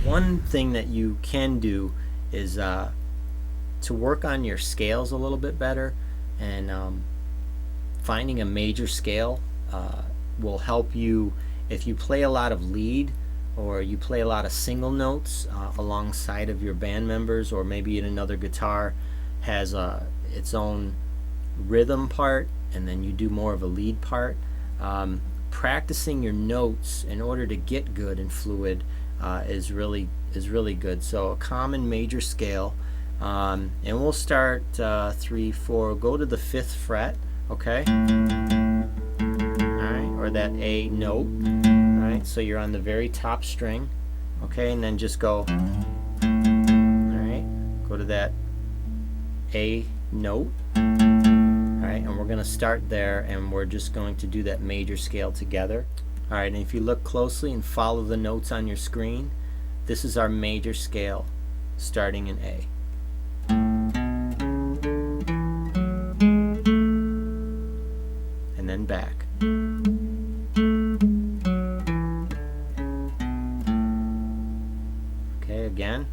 one thing that you can do is to work on your scales a little bit better, and finding a major scale will help you if you play a lot of lead or you play a lot of single notes alongside of your band members, or maybe in another guitar has its own rhythm part and then you do more of a lead part. Practicing your notes in order to get good and fluid is really good. So a common major scale, and we'll start 3, 4, go to the 5th fret, okay? Alright, or that A note. Alright, so you're on the very top string, okay, and then just go, alright, go to that A note. Alright, and we're going to start there, and we're just going to do that major scale together. Alright, and if you look closely and follow the notes on your screen, this is our major scale starting in A. And then back. Okay, again.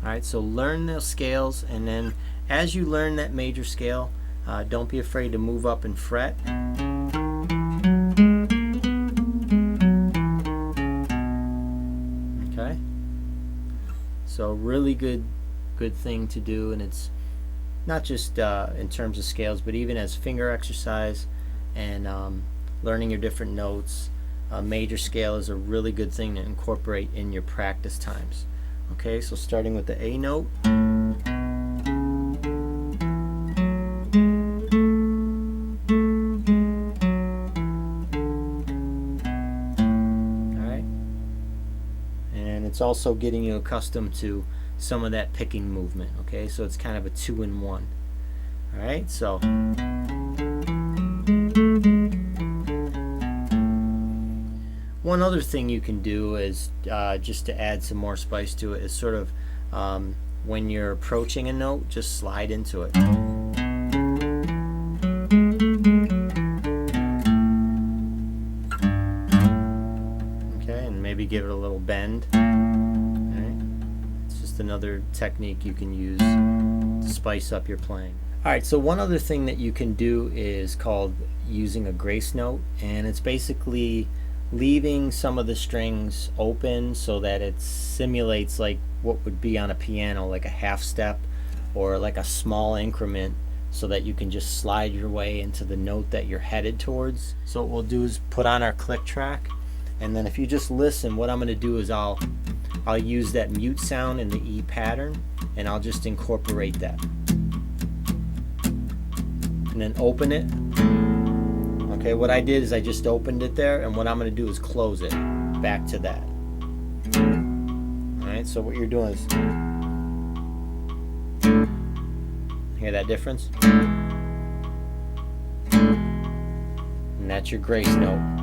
Alright, so learn those scales, and then as you learn that major scale, don't be afraid to move up and fret. Okay, so really good thing to do, and it's not just in terms of scales, but even as finger exercise and learning your different notes. A major scale is a really good thing to incorporate in your practice times. Okay, so starting with the A note. Alright. And it's also getting you accustomed to some of that picking movement. Okay, so it's kind of a 2-in-1. Alright, so one other thing you can do is just to add some more spice to it is sort of when you're approaching a note, just slide into it. Okay, and maybe give it a little bend. Alright, it's just another technique you can use to spice up your playing. Alright, so one other thing that you can do is called using a grace note, and it's basically leaving some of the strings open so that it simulates like what would be on a piano, like a half step or like a small increment, so that you can just slide your way into the note that you're headed towards. So what we'll do is put on our click track, and then if you just listen, what I'm going to do is I'll use that mute sound in the E pattern, and I'll just incorporate that and then open it. Okay, what I did is I just opened it there, and what I'm going to do is close it back to that. Alright, so what you're doing is, hear that difference? And that's your grace note.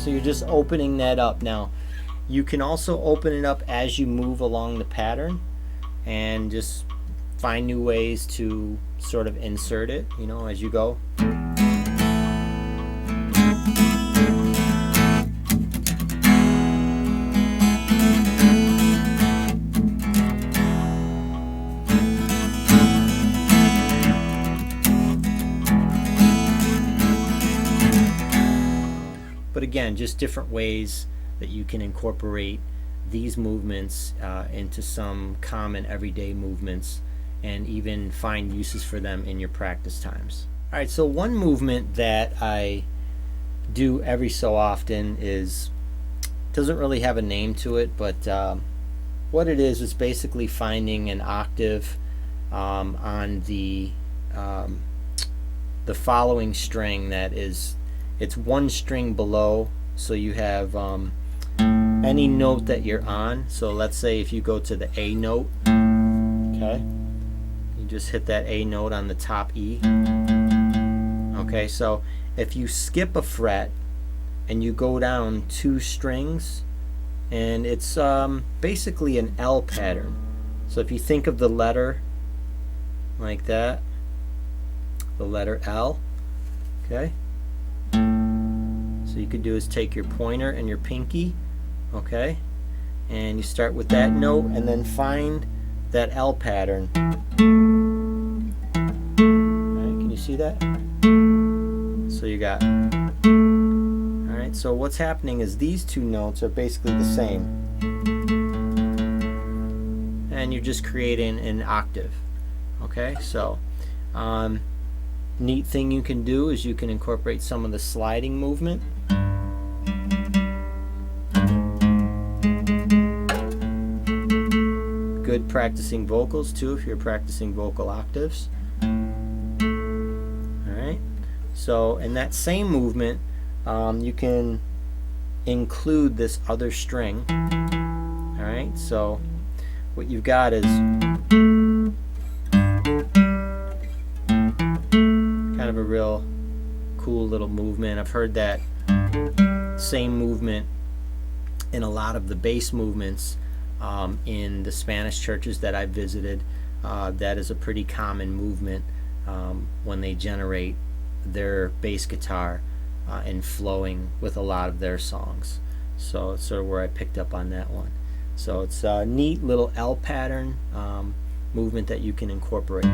So you're just opening that up. Now you can also open it up as you move along the pattern and just find new ways to sort of insert it, you know, as you go. But again, just different ways that you can incorporate these movements into some common everyday movements, and even find uses for them in your practice times. Alright, so one movement that I do every so often is, doesn't really have a name to it, but what it is basically finding an octave on the following string that is, it's one string below. So you have any note that you're on. So let's say if you go to the A note, okay, you just hit that A note on the top E. Okay, so if you skip a fret and you go down 2 strings, and it's basically an L pattern. So if you think of the letter like that, the letter L, okay, so you could do is take your pointer and your pinky, okay, and you start with that note and then find that L pattern. Alright, can you see that? So you got, alright, so what's happening is these 2 notes are basically the same, and you're just creating an octave. Okay, so neat thing you can do is you can incorporate some of the sliding movement. Good practicing vocals too if you're practicing vocal octaves. Alright, so in that same movement you can include this other string. Alright, so what you've got is kind of a real cool little movement. I've heard that same movement in a lot of the bass movements in the Spanish churches that I've visited. That is a pretty common movement when they generate their bass guitar and flowing with a lot of their songs. So it's sort of where I picked up on that one. So it's a neat little L pattern movement that you can incorporate.